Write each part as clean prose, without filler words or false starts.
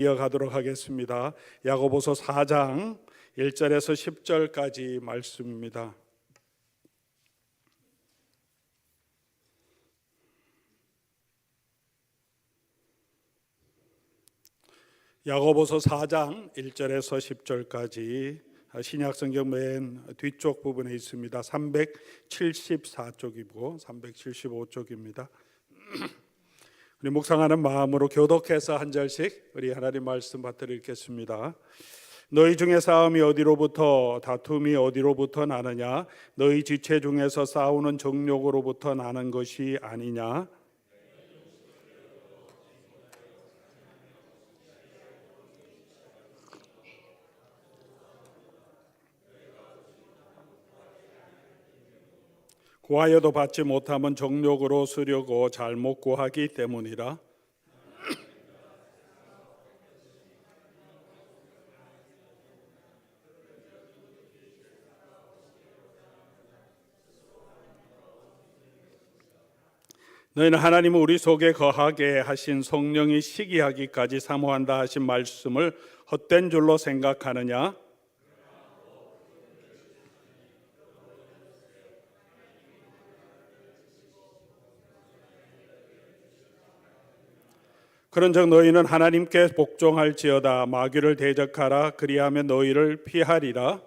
이어가도록 하겠습니다. 야고보서 4장 1절에서 10절까지 말씀입니다. 야고보서 4장 1절에서 10절까지 신약성경 맨 뒤쪽 부분에 있습니다. 374쪽이고 375쪽입니다. 우리 묵상하는 마음으로 교독해서 한 절씩 우리 하나님 말씀 받들어 읽겠습니다. 너희 중에 싸움이 어디로부터 다툼이 어디로부터 나느냐? 너희 지체 중에서 싸우는 정욕으로부터 나는 것이 아니냐? 구하여도 받지 못하면 정욕으로 쓰려고 잘못 구하기 때문이라. 너희는 하나님은 우리 속에 거하게 하신 성령이 시기하기까지 사모한다 하신 말씀을 헛된 줄로 생각하느냐? 그런즉 너희는 하나님께 복종할지어다. 마귀를 대적하라. 그리하면 너희를 피하리라.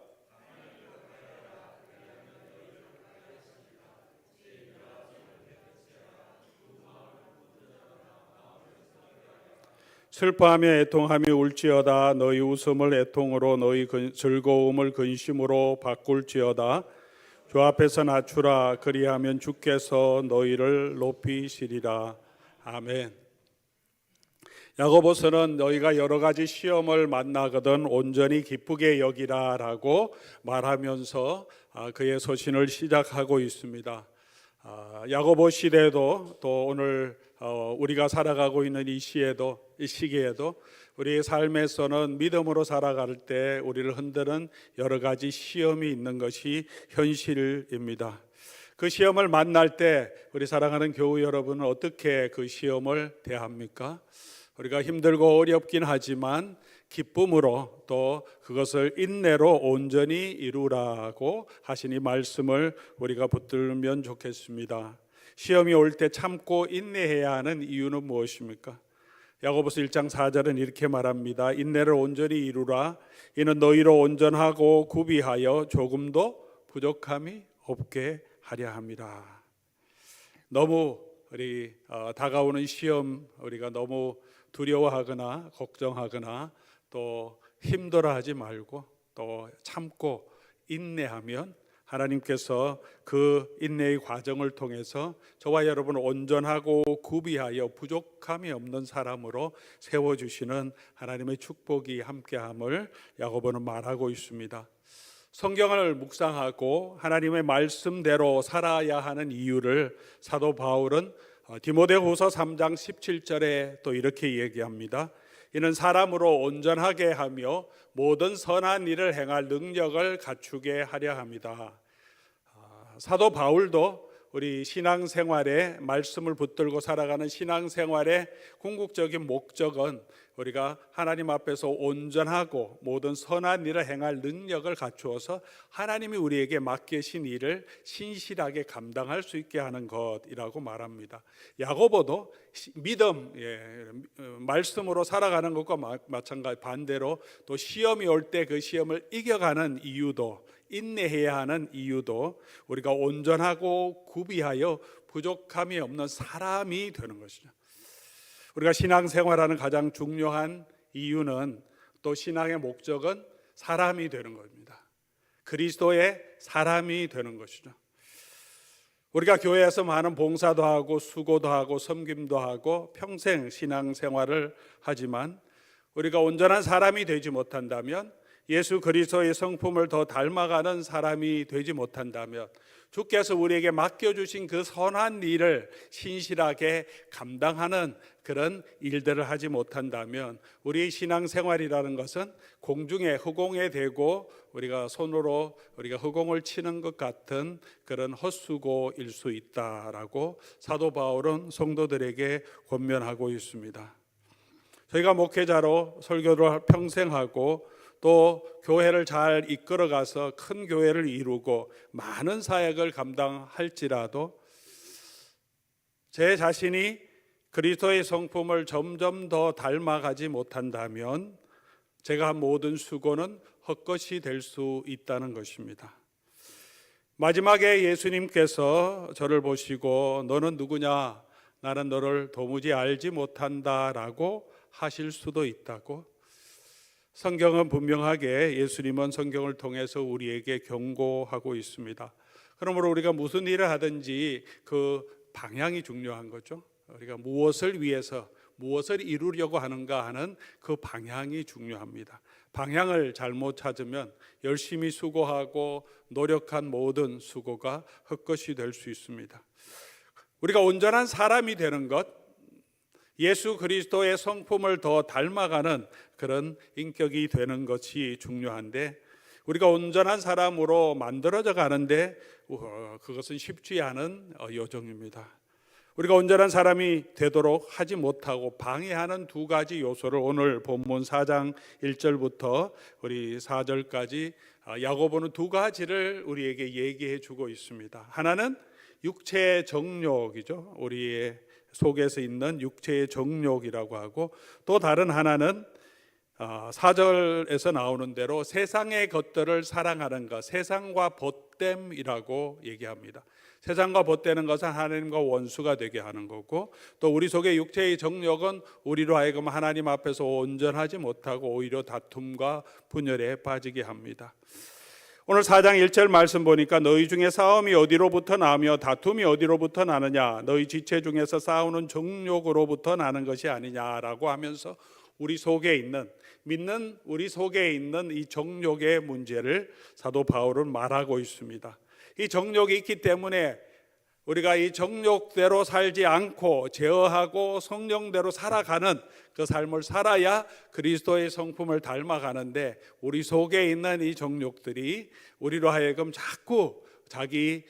슬퍼하며 애통하며 울지어다. 너희 웃음을 애통으로 너희 즐거움을 근심으로 바꿀지어다. 주 앞에서 낮추라. 그리하면 주께서 너희를 높이시리라. 아멘. 야고보서는 너희가 여러 가지 시험을 만나거든 온전히 기쁘게 여기라라고 말하면서 그의 서신을 시작하고 있습니다. 야고보 시대도 또 오늘 우리가 살아가고 있는 이 시기에도 우리의 삶에서는 믿음으로 살아갈 때 우리를 흔드는 여러 가지 시험이 있는 것이 현실입니다. 그 시험을 만날 때 우리 사랑하는 교우 여러분은 어떻게 그 시험을 대합니까? 우리가 힘들고 어렵긴 하지만 기쁨으로 또 그것을 인내로 온전히 이루라고 하신 이 말씀을 우리가 붙들면 좋겠습니다. 시험이 올 때 참고 인내해야 하는 이유는 무엇입니까? 야고보서 1장 4절은 이렇게 말합니다. 인내를 온전히 이루라. 이는 너희로 온전하고 구비하여 조금도 부족함이 없게 하려 함이라. 너무 우리 다가오는 시험 우리가 너무 두려워하거나 걱정하거나 또 힘들어하지 말고 또 참고 인내하면 하나님께서 그 인내의 과정을 통해서 저와 여러분을 온전하고 구비하여 부족함이 없는 사람으로 세워주시는 하나님의 축복이 함께함을 야고보는 말하고 있습니다. 성경을 묵상하고 하나님의 말씀대로 살아야 하는 이유를 사도 바울은 디모데후서 3장 17절에 또 이렇게 얘기합니다. 이는 사람으로 온전하게 하며 모든 선한 일을 행할 능력을 갖추게 하려 합니다. 사도 바울도 우리 신앙생활에 말씀을 붙들고 살아가는 신앙생활의 궁극적인 목적은 우리가 하나님 앞에서 온전하고 모든 선한 일을 행할 능력을 갖추어서 하나님이 우리에게 맡기신 일을 신실하게 감당할 수 있게 하는 것이라고 말합니다. 야고보도 믿음, 말씀으로 살아가는 것과 마찬가지 반대로 또 시험이 올 때 그 시험을 이겨가는 이유도 인내해야 하는 이유도 우리가 온전하고 구비하여 부족함이 없는 사람이 되는 것이죠. 우리가 신앙생활하는 가장 중요한 이유는 또 신앙의 목적은 사람이 되는 겁니다. 그리스도의 사람이 되는 것이죠. 우리가 교회에서 많은 봉사도 하고 수고도 하고 섬김도 하고 평생 신앙생활을 하지만 우리가 온전한 사람이 되지 못한다면, 예수 그리스도의 성품을 더 닮아가는 사람이 되지 못한다면, 주께서 우리에게 맡겨주신 그 선한 일을 신실하게 감당하는 그런 일들을 하지 못한다면 우리의 신앙생활이라는 것은 공중에 허공에 대고 우리가 손으로 우리가 허공을 치는 것 같은 그런 헛수고일 수 있다라고 사도 바울은 성도들에게 권면하고 있습니다. 저희가 목회자로 설교를 평생 하고 또 교회를 잘 이끌어가서 큰 교회를 이루고 많은 사역을 감당할지라도 제 자신이 그리스도의 성품을 점점 더 닮아가지 못한다면 제가 한 모든 수고는 헛것이 될 수 있다는 것입니다. 마지막에 예수님께서 저를 보시고 너는 누구냐? 나는 너를 도무지 알지 못한다라고 하실 수도 있다고. 성경은 분명하게 예수님은 성경을 통해서 우리에게 경고하고 있습니다. 그러므로 우리가 무슨 일을 하든지 그 방향이 중요한 거죠. 우리가 무엇을 위해서 무엇을 이루려고 하는가 하는 그 방향이 중요합니다. 방향을 잘못 찾으면 열심히 수고하고 노력한 모든 수고가 헛것이 될 수 있습니다. 우리가 온전한 사람이 되는 것, 예수 그리스도의 성품을 더 닮아가는 그런 인격이 되는 것이 중요한데 우리가 온전한 사람으로 만들어져 가는데 그것은 쉽지 않은 여정입니다. 우리가 온전한 사람이 되도록 하지 못하고 방해하는 두 가지 요소를 오늘 본문 4장 1절부터 우리 4절까지 야고보는 두 가지를 우리에게 얘기해 주고 있습니다. 하나는 육체의 정욕이죠. 우리의 속에서 있는 육체의 정욕이라고 하고, 또 다른 하나는 4절에서 나오는 대로 세상의 것들을 사랑하는 것, 세상과 벗됨이라고 얘기합니다. 세상과 벗되는 것은 하나님과 원수가 되게 하는 거고, 또 우리 속의 육체의 정욕은 우리로 하여금 하나님 앞에서 온전하지 못하고 오히려 다툼과 분열에 빠지게 합니다. 오늘 4장 1절 말씀 보니까 너희 중에 싸움이 어디로부터 나며 다툼이 어디로부터 나느냐, 너희 지체 중에서 싸우는 정욕으로부터 나는 것이 아니냐라고 하면서 우리 속에 있는, 믿는 우리 속에 있는 이 정욕의 문제를 사도 바울은 말하고 있습니다. 이 정욕이 있기 때문에 우리가 이 정욕대로 살지 않고 제어하고 성령대로 살아가는 그 삶을 살아야 그리스도의 성품을 닮아가는데, 우리 속에 있는 이 정욕들이 우리로 하여금 자꾸 자기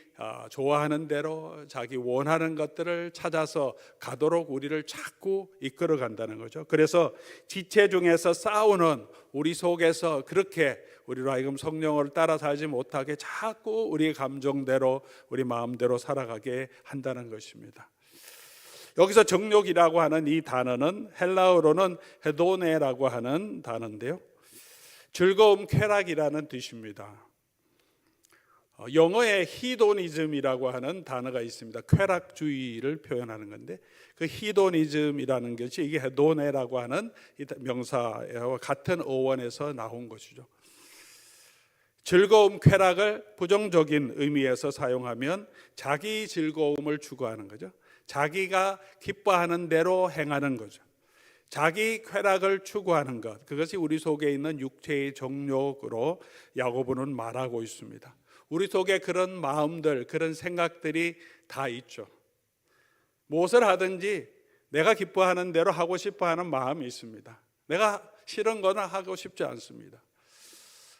좋아하는 대로 자기 원하는 것들을 찾아서 가도록 우리를 자꾸 이끌어 간다는 거죠. 그래서 지체 중에서 싸우는 우리 속에서 그렇게 우리로 하여금 성령을 따라 살지 못하게 자꾸 우리 감정대로 우리 마음대로 살아가게 한다는 것입니다. 여기서 정욕이라고 하는 이 단어는 헬라어로는 헤도네라고 하는 단어인데요, 즐거움, 쾌락이라는 뜻입니다. 영어에 히도니즘이라고 하는 단어가 있습니다. 쾌락주의를 표현하는 건데, 그 히도니즘이라는 것이 이게 헤도네라고 하는 명사와 같은 어원에서 나온 것이죠. 즐거움, 쾌락을 부정적인 의미에서 사용하면 자기 즐거움을 추구하는 거죠. 자기가 기뻐하는 대로 행하는 거죠. 자기 쾌락을 추구하는 것, 그것이 우리 속에 있는 육체의 정욕으로 야고보는 말하고 있습니다. 우리 속에 그런 마음들, 그런 생각들이 다 있죠. 무엇을 하든지 내가 기뻐하는 대로 하고 싶어하는 마음이 있습니다. 내가 싫은 거는 하고 싶지 않습니다.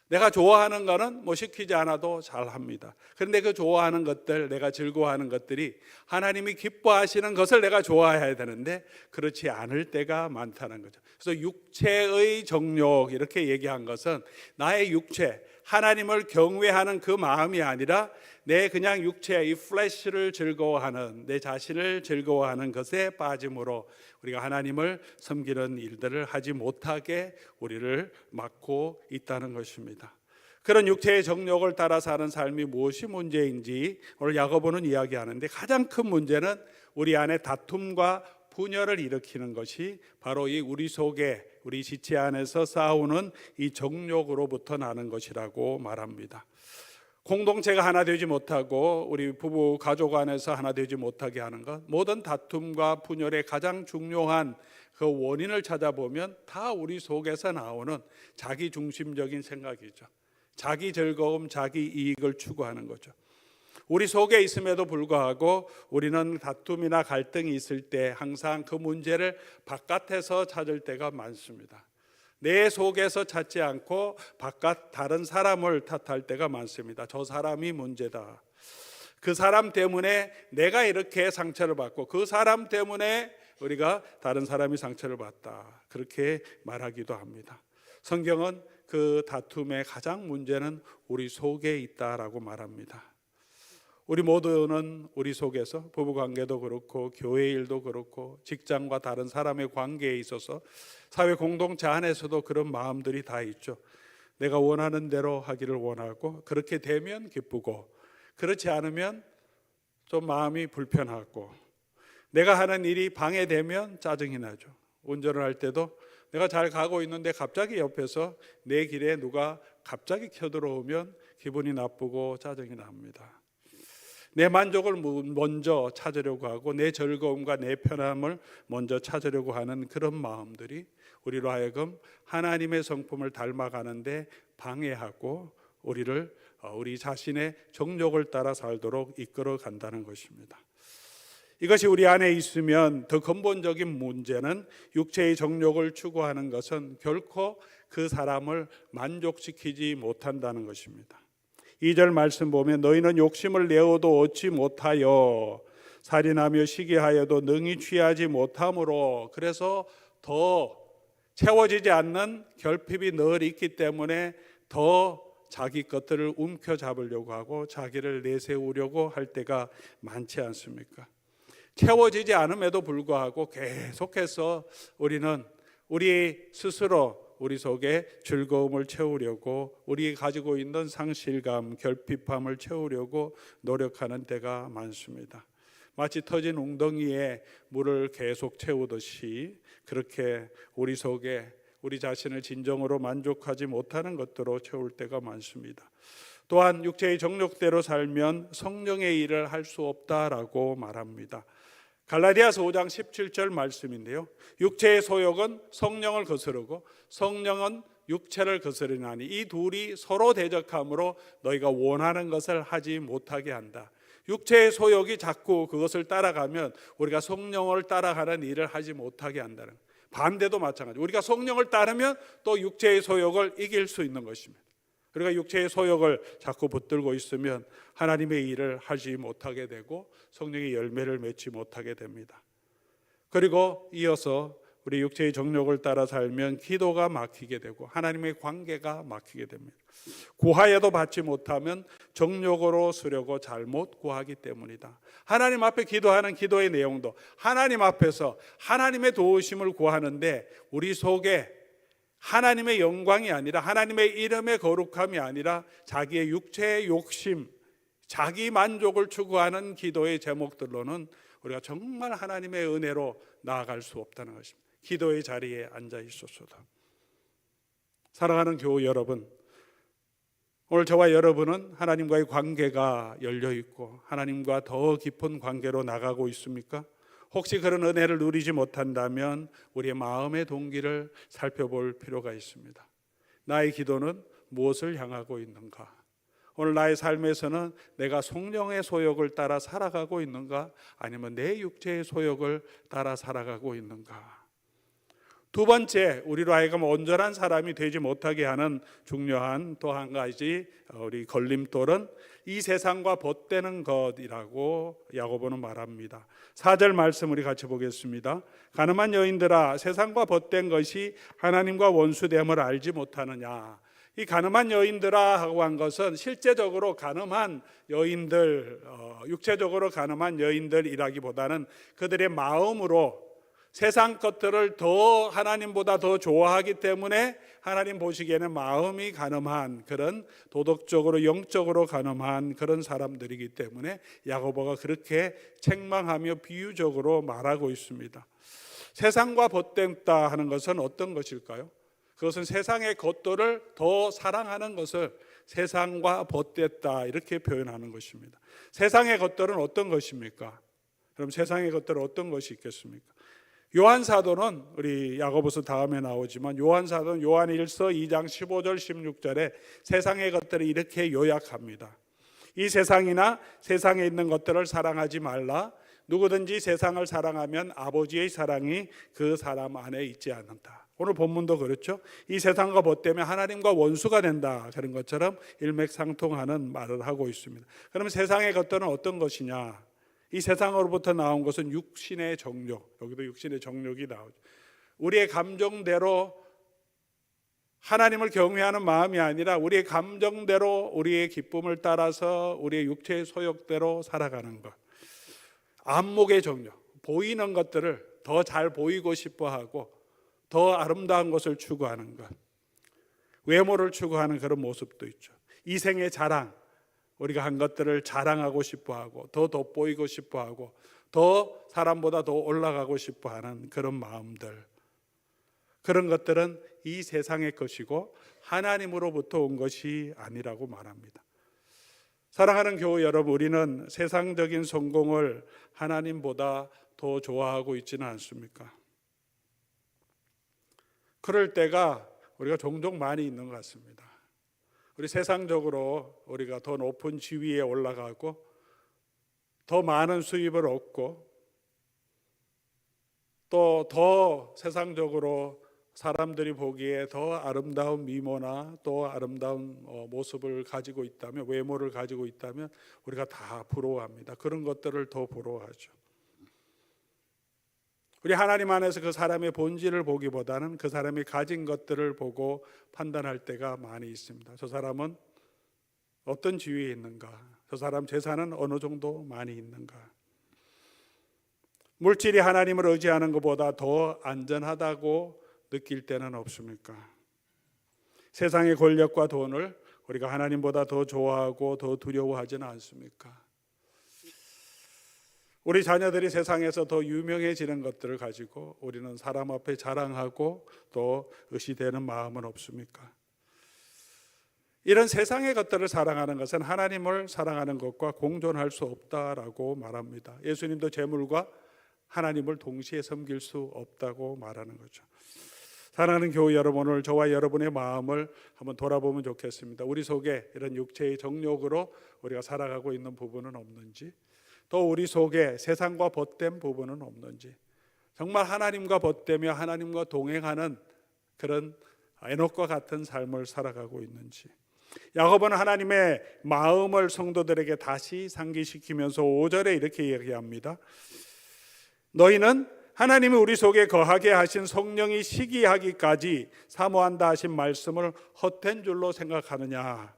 내가 좋아하는 거는 시키지 않아도 잘합니다. 그런데 그 좋아하는 것들, 내가 즐거워하는 것들이 하나님이 기뻐하시는 것을 내가 좋아해야 되는데 그렇지 않을 때가 많다는 거죠. 그래서 육체의 정욕 이렇게 얘기한 것은 나의 육체, 하나님을 경외하는 그 마음이 아니라 내 그냥 육체, 이 플래시를 즐거워하는, 내 자신을 즐거워하는 것에 빠짐으로 우리가 하나님을 섬기는 일들을 하지 못하게 우리를 막고 있다는 것입니다. 그런 육체의 정욕을 따라 사는 삶이 무엇이 문제인지 오늘 야고보는 이야기하는데, 가장 큰 문제는 우리 안에 다툼과 분열을 일으키는 것이 바로 이 우리 속에, 우리 지체 안에서 싸우는 이 정욕으로부터 나는 것이라고 말합니다. 공동체가 하나 되지 못하고 우리 부부 가족 안에서 하나 되지 못하게 하는 것, 모든 다툼과 분열의 가장 중요한 그 원인을 찾아보면 다 우리 속에서 나오는 자기 중심적인 생각이죠. 자기 즐거움, 자기 이익을 추구하는 거죠. 우리 속에 있음에도 불구하고 우리는 다툼이나 갈등이 있을 때 항상 그 문제를 바깥에서 찾을 때가 많습니다. 내 속에서 찾지 않고 바깥 다른 사람을 탓할 때가 많습니다. 저 사람이 문제다. 그 사람 때문에 내가 이렇게 상처를 받고, 그 사람 때문에 우리가 다른 사람이 상처를 받다 그렇게 말하기도 합니다. 성경은 그 다툼의 가장 문제는 우리 속에 있다라고 말합니다. 우리 모두는 우리 속에서 부부관계도 그렇고 교회 일도 그렇고 직장과 다른 사람의 관계에 있어서 사회 공동체 안에서도 그런 마음들이 다 있죠. 내가 원하는 대로 하기를 원하고 그렇게 되면 기쁘고 그렇지 않으면 좀 마음이 불편하고 내가 하는 일이 방해되면 짜증이 나죠. 운전을 할 때도 내가 잘 가고 있는데 갑자기 옆에서 내 길에 누가 갑자기 켜들어오면 기분이 나쁘고 짜증이 납니다. 내 만족을 먼저 찾으려고 하고 내 즐거움과 내 편함을 먼저 찾으려고 하는 그런 마음들이 우리로 하여금 하나님의 성품을 닮아가는데 방해하고 우리를 우리 자신의 정욕을 따라 살도록 이끌어 간다는 것입니다. 이것이 우리 안에 있으면 더 근본적인 문제는 육체의 정욕을 추구하는 것은 결코 그 사람을 만족시키지 못한다는 것입니다. 2절 말씀 보면 너희는 욕심을 내어도 얻지 못하여 살인하며 시기하여도 능히 취하지 못하므로 그래서 더 채워지지 않는 결핍이 늘 있기 때문에 더 자기 것들을 움켜잡으려고 하고 자기를 내세우려고 할 때가 많지 않습니까? 채워지지 않음에도 불구하고 계속해서 우리는 우리 스스로 우리 속에 즐거움을 채우려고 우리 가지고 있는 상실감, 결핍함을 채우려고 노력하는 때가 많습니다. 마치 터진 웅덩이에 물을 계속 채우듯이 그렇게 우리 속에 우리 자신을 진정으로 만족하지 못하는 것들로 채울 때가 많습니다. 또한 육체의 정욕대로 살면 성령의 일을 할 수 없다라고 말합니다. 갈라디아서 5장 17절 말씀인데요. 육체의 소욕은 성령을 거스르고 성령은 육체를 거스르나니 이 둘이 서로 대적함으로 너희가 원하는 것을 하지 못하게 한다. 육체의 소욕이 자꾸 그것을 따라가면 우리가 성령을 따라가는 일을 하지 못하게 한다는, 반대도 마찬가지. 우리가 성령을 따르면 또 육체의 소욕을 이길 수 있는 것입니다. 우리가 육체의 소욕을 자꾸 붙들고 있으면 하나님의 일을 하지 못하게 되고 성령의 열매를 맺지 못하게 됩니다. 그리고 이어서 우리 육체의 정욕을 따라 살면 기도가 막히게 되고 하나님의 관계가 막히게 됩니다. 구하여도 받지 못하면 정욕으로 쓰려고 잘못 구하기 때문이다. 하나님 앞에 기도하는 기도의 내용도 하나님 앞에서 하나님의 도우심을 구하는데 우리 속에 하나님의 영광이 아니라 하나님의 이름의 거룩함이 아니라 자기의 육체의 욕심, 자기 만족을 추구하는 기도의 제목들로는 우리가 정말 하나님의 은혜로 나아갈 수 없다는 것입니다. 기도의 자리에 앉아 있었어도. 사랑하는 교우 여러분, 오늘 저와 여러분은 하나님과의 관계가 열려 있고 하나님과 더 깊은 관계로 나가고 있습니까? 혹시 그런 은혜를 누리지 못한다면 우리의 마음의 동기를 살펴볼 필요가 있습니다. 나의 기도는 무엇을 향하고 있는가? 오늘 나의 삶에서는 내가 성령의 소욕을 따라 살아가고 있는가? 아니면 내 육체의 소욕을 따라 살아가고 있는가? 두 번째, 우리로 하여금 온전한 사람이 되지 못하게 하는 중요한 또 한 가지 우리 걸림돌은 이 세상과 벗되는 것이라고 야고보는 말합니다. 4절 말씀 우리 같이 보겠습니다. 가늠한 여인들아, 세상과 벗된 것이 하나님과 원수됨을 알지 못하느냐. 이 가늠한 여인들아 하고 한 것은 실제적으로 가늠한 여인들, 육체적으로 가늠한 여인들이라기보다는 그들의 마음으로 세상 것들을 더 하나님보다 더 좋아하기 때문에 하나님 보시기에는 마음이 가늠한 그런 도덕적으로 영적으로 가늠한 그런 사람들이기 때문에 야고보가 그렇게 책망하며 비유적으로 말하고 있습니다. 세상과 벗됐다 하는 것은 어떤 것일까요? 그것은 세상의 것들을 더 사랑하는 것을 세상과 벗됐다 이렇게 표현하는 것입니다. 세상의 것들은 어떤 것입니까? 그럼 세상의 것들은 어떤 것이 있겠습니까? 요한사도는 우리 야고보서 다음에 나오지만 요한사도는 요한일서 2장 15절 16절에 세상의 것들을 이렇게 요약합니다. 이 세상이나 세상에 있는 것들을 사랑하지 말라. 누구든지 세상을 사랑하면 아버지의 사랑이 그 사람 안에 있지 않는다. 오늘 본문도 그렇죠. 이 세상과 벗되면 하나님과 원수가 된다. 그런 것처럼 일맥상통하는 말을 하고 있습니다. 그러면 세상의 것들은 어떤 것이냐? 이 세상으로부터 나온 것은 육신의 정욕, 여기도 육신의 정욕이 나오죠. 우리의 감정대로 하나님을 경외하는 마음이 아니라 우리의 감정대로 우리의 기쁨을 따라서 우리의 육체의 소욕대로 살아가는 것. 안목의 정욕, 보이는 것들을 더 잘 보이고 싶어하고 더 아름다운 것을 추구하는 것, 외모를 추구하는 그런 모습도 있죠. 이생의 자랑, 우리가 한 것들을 자랑하고 싶어하고 더 돋보이고 싶어하고 더 사람보다 더 올라가고 싶어하는 그런 마음들, 그런 것들은 이 세상의 것이고 하나님으로부터 온 것이 아니라고 말합니다. 사랑하는 교우 여러분, 우리는 세상적인 성공을 하나님보다 더 좋아하고 있지는 않습니까? 그럴 때가 우리가 종종 많이 있는 것 같습니다. 우리 세상적으로 우리가 더 높은 지위에 올라가고 더 많은 수입을 얻고 또 더 세상적으로 사람들이 보기에 더 아름다운 미모나 또 아름다운 모습을 가지고 있다면, 외모를 가지고 있다면 우리가 다 부러워합니다. 그런 것들을 더 부러워하죠. 우리 하나님 안에서 그 사람의 본질을 보기보다는 그 사람이 가진 것들을 보고 판단할 때가 많이 있습니다. 저 사람은 어떤 지위에 있는가? 저 사람 재산은 어느 정도 많이 있는가? 물질이 하나님을 의지하는 것보다 더 안전하다고 느낄 때는 없습니까? 세상의 권력과 돈을 우리가 하나님보다 더 좋아하고 더 두려워하지는 않습니까? 우리 자녀들이 세상에서 더 유명해지는 것들을 가지고 우리는 사람 앞에 자랑하고 또 의시되는 마음은 없습니까? 이런 세상의 것들을 사랑하는 것은 하나님을 사랑하는 것과 공존할 수 없다라고 말합니다. 예수님도 재물과 하나님을 동시에 섬길 수 없다고 말하는 거죠. 사랑하는 교우 여러분, 오늘 저와 여러분의 마음을 한번 돌아보면 좋겠습니다. 우리 속에 이런 육체의 정욕으로 우리가 살아가고 있는 부분은 없는지, 또 우리 속에 세상과 벗된 부분은 없는지, 정말 하나님과 벗되며 하나님과 동행하는 그런 에녹과 같은 삶을 살아가고 있는지. 야고보는 하나님의 마음을 성도들에게 다시 상기시키면서 5절에 이렇게 얘기합니다. 너희는 하나님이 우리 속에 거하게 하신 성령이 시기하기까지 사모한다 하신 말씀을 헛된 줄로 생각하느냐.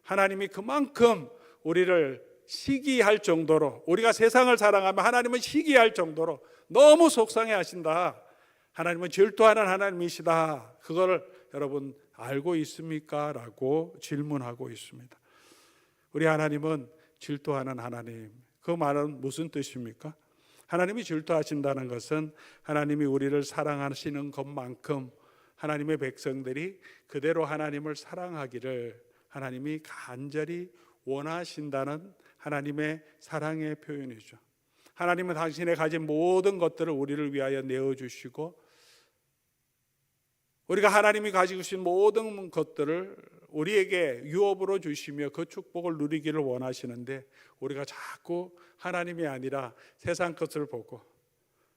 하나님이 그만큼 우리를 시기할 정도로, 우리가 세상을 사랑하면 하나님은 시기할 정도로 너무 속상해 하신다. 하나님은 질투하는 하나님이시다. 그걸 여러분 알고 있습니까? 라고 질문하고 있습니다. 우리 하나님은 질투하는 하나님, 그 말은 무슨 뜻입니까? 하나님이 질투하신다는 것은 하나님이 우리를 사랑하시는 것만큼 하나님의 백성들이 그대로 하나님을 사랑하기를 하나님이 간절히 원하신다는 하나님의 사랑의 표현이죠. 하나님은 당신의 가진 모든 것들을 우리를 위하여 내어주시고 우리가 하나님이 가지고 계신 모든 것들을 우리에게 유업으로 주시며 그 축복을 누리기를 원하시는데, 우리가 자꾸 하나님이 아니라 세상 것을 보고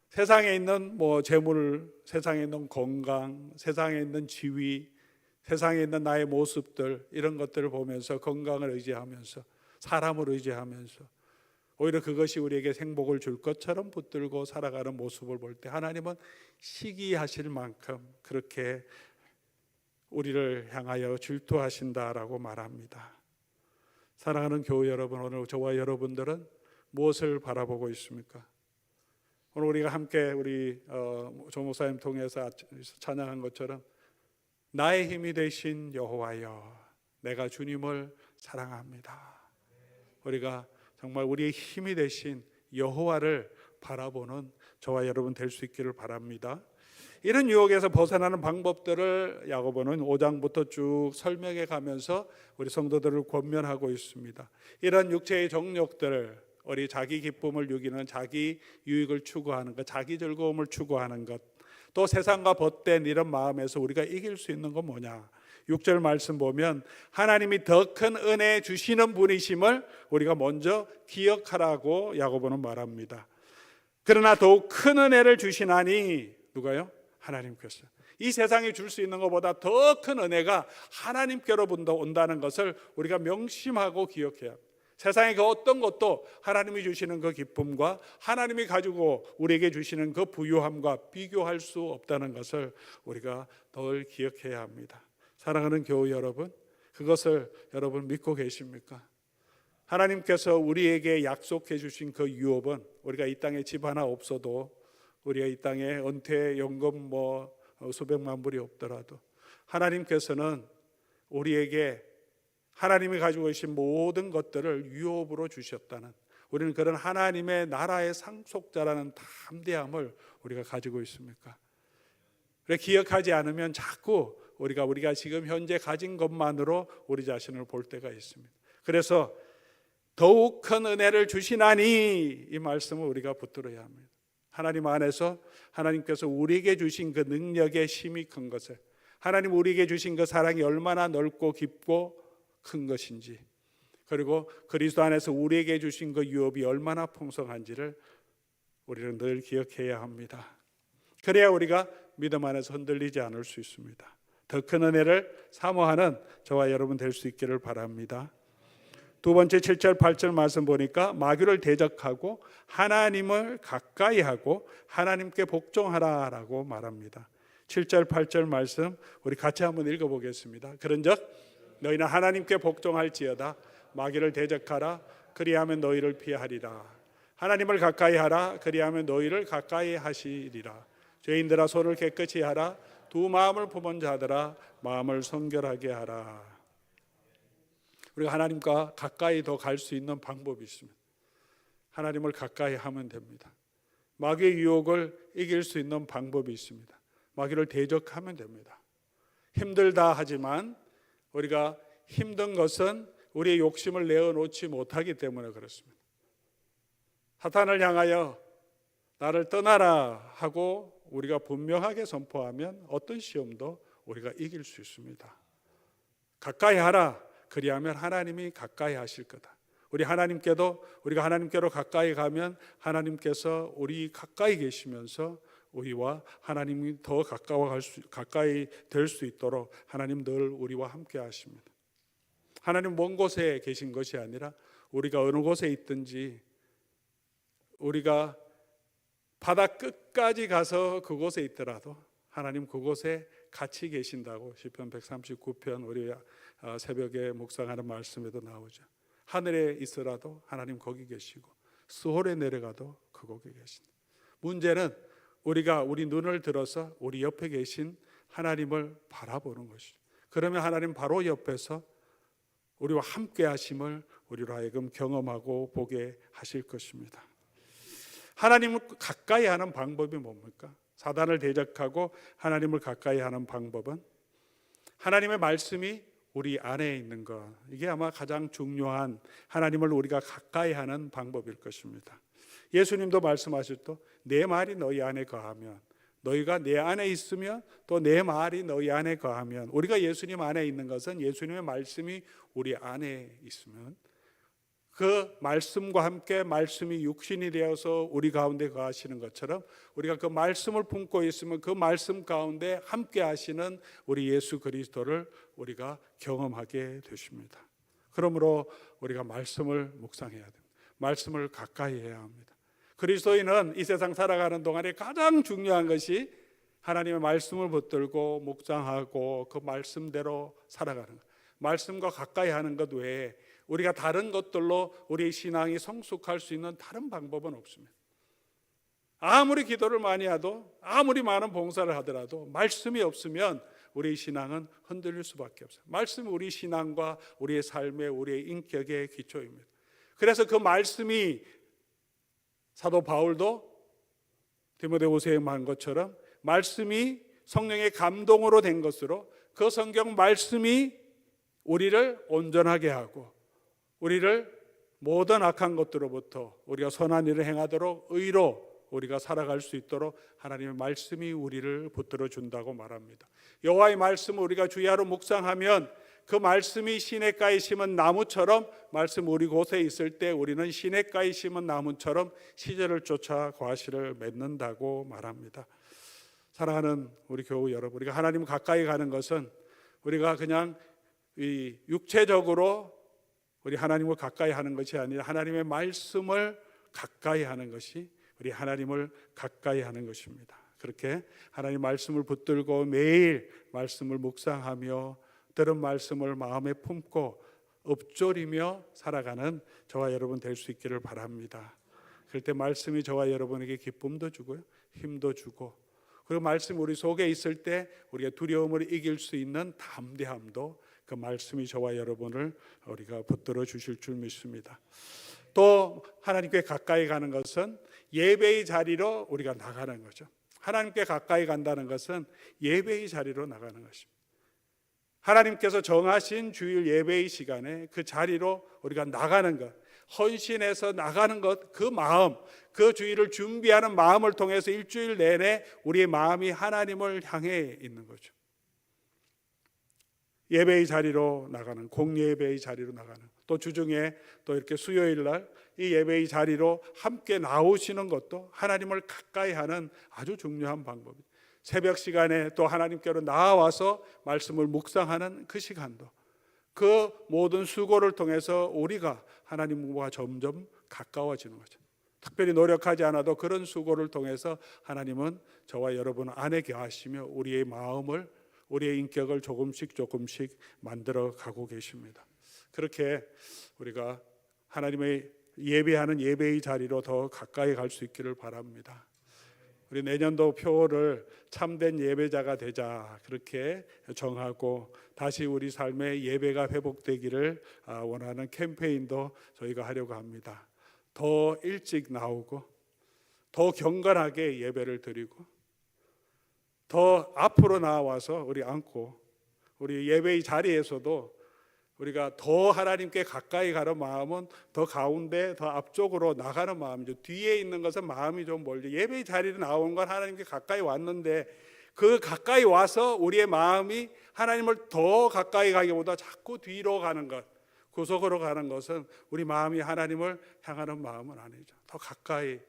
세상에 있는 재물, 세상에 있는 건강, 세상에 있는 지위, 세상에 있는 나의 모습들, 이런 것들을 보면서 건강을 의지하면서 사람을 의지하면서 오히려 그것이 우리에게 행복을 줄 것처럼 붙들고 살아가는 모습을 볼 때 하나님은 시기하실 만큼 그렇게 우리를 향하여 질투하신다라고 말합니다. 사랑하는 교우 여러분, 오늘 저와 여러분들은 무엇을 바라보고 있습니까? 오늘 우리가 함께 우리 조 목사님 통해서 찬양한 것처럼 나의 힘이 되신 여호와여, 내가 주님을 사랑합니다. 우리가 정말 우리의 힘이 되신 여호와를 바라보는 저와 여러분 될 수 있기를 바랍니다. 이런 유혹에서 벗어나는 방법들을 야고보는 5장부터 쭉 설명해 가면서 우리 성도들을 권면하고 있습니다. 이런 육체의 정욕들, 우리 자기 기쁨을 누리는, 자기 유익을 추구하는 것, 자기 즐거움을 추구하는 것, 또 세상과 벗된 이런 마음에서 우리가 이길 수 있는 건 뭐냐? 6절 말씀 보면 하나님이 더 큰 은혜 주시는 분이심을 우리가 먼저 기억하라고 야고보는 말합니다. 그러나 더욱 큰 은혜를 주시나니, 누가요? 하나님께서. 이 세상이 줄 수 있는 것보다 더 큰 은혜가 하나님께로부터 온다는 것을 우리가 명심하고 기억해야 합니다. 세상의 그 어떤 것도 하나님이 주시는 그 기쁨과 하나님이 가지고 우리에게 주시는 그 부유함과 비교할 수 없다는 것을 우리가 늘 기억해야 합니다. 사랑하는 교우 여러분, 그것을 여러분 믿고 계십니까? 하나님께서 우리에게 약속해 주신 그 유업은 우리가 이 땅에 집 하나 없어도, 우리가 이 땅에 은퇴 연금 수백만 불이 없더라도 하나님께서는 우리에게 하나님이 가지고 계신 모든 것들을 유업으로 주셨다는, 우리는 그런 하나님의 나라의 상속자라는 담대함을 우리가 가지고 있습니까? 그래, 기억하지 않으면 자꾸 우리가 지금 현재 가진 것만으로 우리 자신을 볼 때가 있습니다. 그래서 더욱 큰 은혜를 주시나니, 이 말씀을 우리가 붙들어야 합니다. 하나님 안에서 하나님께서 우리에게 주신 그 능력의 힘이 큰 것을, 하나님 우리에게 주신 그 사랑이 얼마나 넓고 깊고 큰 것인지, 그리고 그리스도 안에서 우리에게 주신 그 유업이 얼마나 풍성한지를 우리는 늘 기억해야 합니다. 그래야 우리가 믿음 안에서 흔들리지 않을 수 있습니다. 더 큰 은혜를 사모하는 저와 여러분 될 수 있기를 바랍니다. 두 번째 7절 8절 말씀 보니까 마귀를 대적하고 하나님을 가까이 하고 하나님께 복종하라라고 말합니다. 7절 8절 말씀 우리 같이 한번 읽어보겠습니다. 그런즉 너희는 하나님께 복종할지어다. 마귀를 대적하라. 그리하면 너희를 피하리라. 하나님을 가까이 하라. 그리하면 너희를 가까이 하시리라. 죄인들아 손을 깨끗이 하라. 두 마음을 품은 자들아 마음을 성결하게 하라. 우리가 하나님과 가까이 더 갈 수 있는 방법이 있습니다. 하나님을 가까이 하면 됩니다. 마귀의 유혹을 이길 수 있는 방법이 있습니다. 마귀를 대적하면 됩니다. 힘들다 하지만 우리가 힘든 것은 우리의 욕심을 내어놓지 못하기 때문에 그렇습니다. 사탄을 향하여 나를 떠나라 하고 우리가 분명하게 선포하면 어떤 시험도 우리가 이길 수 있습니다. 가까이 하라. 그리하면 하나님이 가까이 하실 거다. 우리가 하나님께로 가까이 가면 하나님께서 우리 가까이 계시면서 우리와 하나님이 더 가까이 될 수 있도록 하나님 늘 우리와 함께 하십니다. 하나님 먼 곳에 계신 것이 아니라 우리가 어느 곳에 있든지, 우리가 바다 끝까지 가서 그곳에 있더라도 하나님 그곳에 같이 계신다고 시편 139편 우리 새벽에 묵상하는 말씀에도 나오죠. 하늘에 있으라도 하나님 거기 계시고 스홀에 내려가도 거기 계신다. 문제는 우리가 우리 눈을 들어서 우리 옆에 계신 하나님을 바라보는 것이죠. 그러면 하나님 바로 옆에서 우리와 함께 하심을 우리로 하여금 경험하고 보게 하실 것입니다. 하나님을 가까이 하는 방법이 뭡니까? 사단을 대적하고 하나님을 가까이 하는 방법은 하나님의 말씀이 우리 안에 있는 것, 이게 아마 가장 중요한 하나님을 우리가 가까이 하는 방법일 것입니다. 예수님도 말씀하셨죠. 내 말이 너희 안에 거하면, 너희가 내 안에 있으면 또 내 말이 너희 안에 거하면, 우리가 예수님 안에 있는 것은 예수님의 말씀이 우리 안에 있으면 그 말씀과 함께 말씀이 육신이 되어서 우리 가운데 거하시는 것처럼 우리가 그 말씀을 품고 있으면 그 말씀 가운데 함께 하시는 우리 예수 그리스도를 우리가 경험하게 되십니다. 그러므로 우리가 말씀을 묵상해야 됩니다. 말씀을 가까이 해야 합니다. 그리스도인은 이 세상 살아가는 동안에 가장 중요한 것이 하나님의 말씀을 붙들고 묵상하고 그 말씀대로 살아가는 것, 말씀과 가까이 하는 것 외에 우리가 다른 것들로 우리의 신앙이 성숙할 수 있는 다른 방법은 없습니다. 아무리 기도를 많이 해도, 아무리 많은 봉사를 하더라도 말씀이 없으면 우리의 신앙은 흔들릴 수밖에 없어요. 말씀이 우리 신앙과 우리의 삶의, 우리의 인격의 기초입니다. 그래서 그 말씀이 사도 바울도 디모데후서에 말한 것처럼 말씀이 성령의 감동으로 된 것으로 그 성경 말씀이 우리를 온전하게 하고 우리를 모든 악한 것들로부터 우리가 선한 일을 행하도록 의로 우리가 살아갈 수 있도록 하나님의 말씀이 우리를 붙들어 준다고 말합니다. 여호와의 말씀을 우리가 주야로 묵상하면 그 말씀이 시냇가에 심은 나무처럼, 말씀 우리 곳에 있을 때 우리는 시냇가에 심은 나무처럼 시절을 쫓아 과실을 맺는다고 말합니다. 사랑하는 우리 교우 여러분, 우리가 하나님 가까이 가는 것은 우리가 그냥 이 육체적으로 우리 하나님을 가까이 하는 것이 아니라 하나님의 말씀을 가까이 하는 것이 우리 하나님을 가까이 하는 것입니다. 그렇게 하나님 말씀을 붙들고 매일 말씀을 묵상하며 들은 말씀을 마음에 품고 읊조리며 살아가는 저와 여러분 될 수 있기를 바랍니다. 그럴 때 말씀이 저와 여러분에게 기쁨도 주고요, 힘도 주고, 그리고 말씀이 우리 속에 있을 때 우리가 두려움을 이길 수 있는 담대함도 그 말씀이 저와 여러분을 우리가 붙들어 주실 줄 믿습니다. 또 하나님께 가까이 가는 것은 예배의 자리로 우리가 나가는 거죠. 하나님께 가까이 간다는 것은 예배의 자리로 나가는 것입니다. 하나님께서 정하신 주일 예배의 시간에 그 자리로 우리가 나가는 것, 헌신해서 나가는 것, 그 마음, 그 주일을 준비하는 마음을 통해서 일주일 내내 우리의 마음이 하나님을 향해 있는 거죠. 예배의 자리로 나가는, 공예배의 자리로 나가는, 또 주중에 또 이렇게 수요일 날 이 예배의 자리로 함께 나오시는 것도 하나님을 가까이 하는 아주 중요한 방법입니다. 새벽 시간에 또 하나님께로 나와서 말씀을 묵상하는 그 시간도, 그 모든 수고를 통해서 우리가 하나님과 점점 가까워지는 거죠. 특별히 노력하지 않아도 그런 수고를 통해서 하나님은 저와 여러분 안에 계시며 우리의 마음을, 우리의 인격을 조금씩 만들어 가고 계십니다. 그렇게 우리가 하나님의 예배하는 예배의 자리로 더 가까이 갈 수 있기를 바랍니다. 우리 내년도 표를 참된 예배자가 되자 그렇게 정하고 다시 우리 삶의 예배가 회복되기를 원하는 캠페인도 저희가 하려고 합니다. 더 일찍 나오고 더 경건하게 예배를 드리고 더 앞으로 나와서 우리 앉고 우리 예배의 자리에서도 우리가 더 하나님께 가까이 가는 마음은 더 가운데 더 앞쪽으로 나가는 마음이죠. 뒤에 있는 것은 마음이 좀 멀죠. 예배의 자리에 나오는 건 하나님께 가까이 왔는데 그 가까이 와서 우리의 마음이 하나님을 더 가까이 가기보다 자꾸 뒤로 가는 것, 구석으로 가는 것은 우리 마음이 하나님을 향하는 마음은 아니죠. 더 가까이,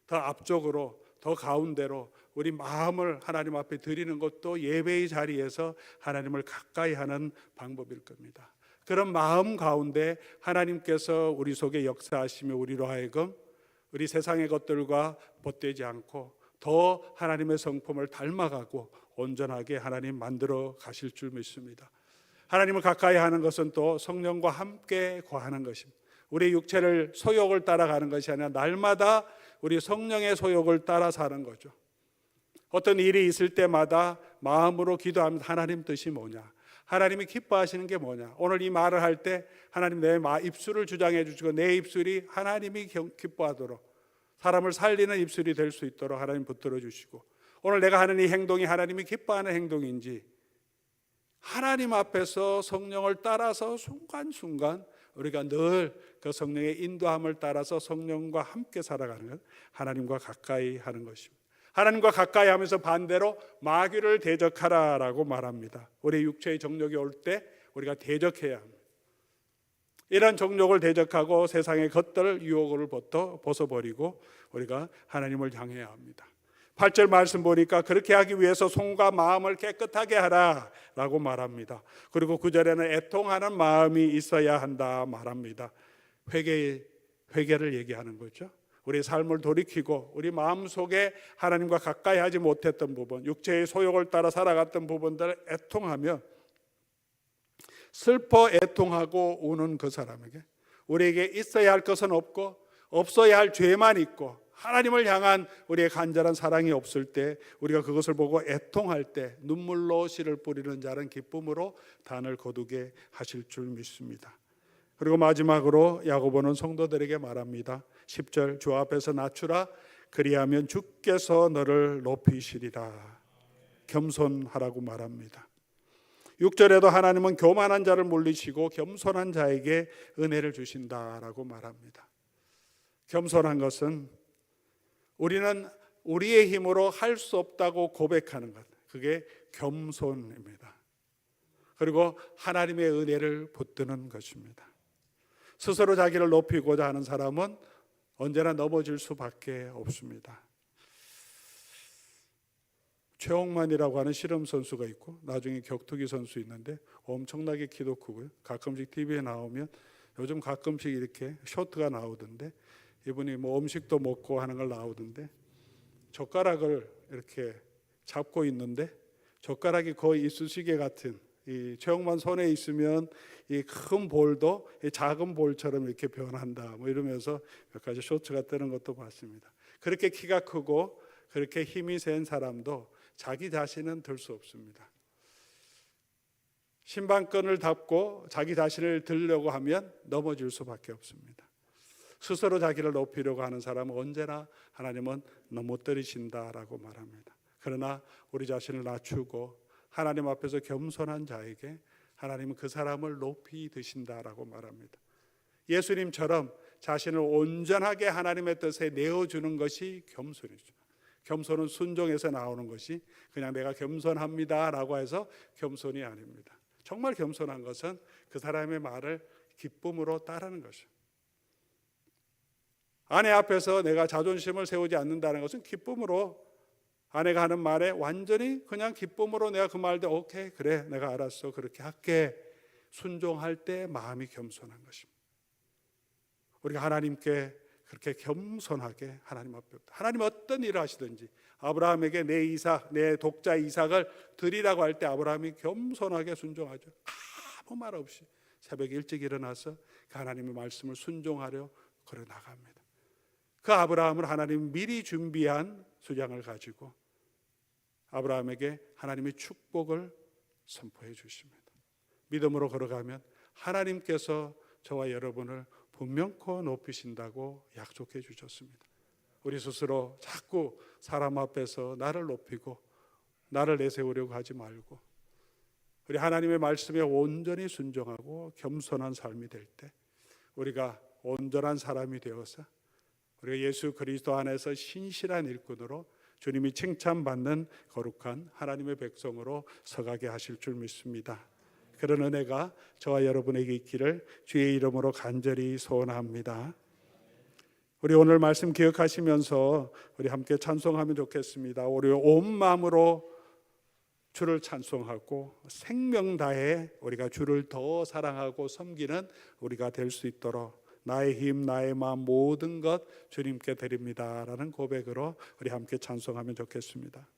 더 앞쪽으로, 더 가운데로 우리 마음을 하나님 앞에 드리는 것도 예배의 자리에서 하나님을 가까이 하는 방법일 겁니다. 그런 마음 가운데 하나님께서 우리 속에 역사하시며 우리로 하여금 우리 세상의 것들과 벗되지 않고 더 하나님의 성품을 닮아가고 온전하게 하나님 만들어 가실 줄 믿습니다. 하나님을 가까이 하는 것은 또 성령과 함께 거하는 것입니다. 우리 육체를 소욕을 따라가는 것이 아니라 날마다 우리 성령의 소욕을 따라 사는 거죠. 어떤 일이 있을 때마다 마음으로 기도하면서 하나님 뜻이 뭐냐, 하나님이 기뻐하시는 게 뭐냐, 오늘 이 말을 할 때 하나님 내 입술을 주장해 주시고 내 입술이 하나님이 기뻐하도록 사람을 살리는 입술이 될 수 있도록 하나님 붙들어 주시고, 오늘 내가 하는 이 행동이 하나님이 기뻐하는 행동인지 하나님 앞에서 성령을 따라서 순간순간 우리가 늘 그 성령의 인도함을 따라서 성령과 함께 살아가는 것, 하나님과 가까이 하는 것입니다. 하나님과 가까이 하면서 반대로 마귀를 대적하라라고 말합니다. 우리 육체의 정욕이 올 때 우리가 대적해야 합니다. 이런 정욕을 대적하고 세상의 것들 유혹을 벗어버리고 우리가 하나님을 향해야 합니다. 8절 말씀 보니까 그렇게 하기 위해서 손과 마음을 깨끗하게 하라라고 말합니다. 그리고 9절에는 애통하는 마음이 있어야 한다 말합니다. 회개를 얘기하는 거죠. 우리 삶을 돌이키고 우리 마음속에 하나님과 가까이 하지 못했던 부분, 육체의 소욕을 따라 살아갔던 부분들을 애통하며 슬퍼 애통하고 우는 그 사람에게 우리에게 있어야 할 것은 없고 없어야 할 죄만 있고 하나님을 향한 우리의 간절한 사랑이 없을 때 우리가 그것을 보고 애통할 때 눈물로 씨를 뿌리는 자는 기쁨으로 단을 거두게 하실 줄 믿습니다. 그리고 마지막으로 야고보는 성도들에게 말합니다. 10절, 주 앞에서 낮추라, 그리하면 주께서 너를 높이시리라. 겸손하라고 말합니다. 6절에도 하나님은 교만한 자를 물리시고 겸손한 자에게 은혜를 주신다라고 말합니다. 겸손한 것은 우리는 우리의 힘으로 할 수 없다고 고백하는 것, 그게 겸손입니다. 그리고 하나님의 은혜를 붙드는 것입니다. 스스로 자기를 높이고자 하는 사람은 언제나 넘어질 수밖에 없습니다. 최홍만이라고 하는 씨름 선수가 있고 나중에 격투기 선수 있는데 엄청나게 키도 크고요. 가끔씩 TV에 나오면 요즘 가끔씩 이렇게 쇼트가 나오던데, 이분이 뭐 음식도 먹고 하는 걸 나오던데, 젓가락을 이렇게 잡고 있는데 젓가락이 거의 이쑤시개 같은, 이 최영만 손에 있으면 이 큰 볼도 이 작은 볼처럼 이렇게 변한다, 뭐 이러면서 몇 가지 쇼츠가 뜨는 것도 봤습니다. 그렇게 키가 크고 그렇게 힘이 센 사람도 자기 자신은 들 수 없습니다. 신방끈을 잡고 자기 자신을 들려고 하면 넘어질 수밖에 없습니다. 스스로 자기를 높이려고 하는 사람은 언제나 하나님은 못 들이신다라고 말합니다. 그러나 우리 자신을 낮추고 하나님 앞에서 겸손한 자에게 하나님은 그 사람을 높이 드신다라고 말합니다. 예수님처럼 자신을 온전하게 하나님의 뜻에 내어주는 것이 겸손이죠. 겸손은 순종에서 나오는 것이 그냥 내가 겸손합니다라고 해서 겸손이 아닙니다. 정말 겸손한 것은 그 사람의 말을 기쁨으로 따르는 것이죠. 아내 앞에서 내가 자존심을 세우지 않는다는 것은 기쁨으로, 아내가 하는 말에 완전히 그냥 기쁨으로 내가 그 말대 오케이, 그래, 내가 알았어, 그렇게 할게, 순종할 때 마음이 겸손한 것입니다. 우리가 하나님께 그렇게 겸손하게 하나님 앞에, 하나님 어떤 일을 하시든지, 아브라함에게 내 독자 이삭을 드리라고 할 때 아브라함이 겸손하게 순종하죠. 아무 말 없이 새벽에 일찍 일어나서 그 하나님의 말씀을 순종하려 걸어 나갑니다. 그 아브라함을 하나님 미리 준비한 수장을 가지고 아브라함에게 하나님의 축복을 선포해 주십니다. 믿음으로 걸어가면 하나님께서 저와 여러분을 분명코 높이신다고 약속해 주셨습니다. 우리 스스로 자꾸 사람 앞에서 나를 높이고 나를 내세우려고 하지 말고, 우리 하나님의 말씀에 온전히 순종하고 겸손한 삶이 될 때 우리가 온전한 사람이 되어서 우리가 예수 그리스도 안에서 신실한 일꾼으로 주님이 칭찬받는 거룩한 하나님의 백성으로 서가게 하실 줄 믿습니다. 그런 은혜가 저와 여러분에게 있기를 주의 이름으로 간절히 소원합니다. 우리 오늘 말씀 기억하시면서 우리 함께 찬송하면 좋겠습니다. 우리 온 마음으로 주를 찬송하고 생명 다해 우리가 주를 더 사랑하고 섬기는 우리가 될 수 있도록 나의 힘, 나의 마음, 모든 것 주님께 드립니다라는 고백으로 우리 함께 찬송하면 좋겠습니다.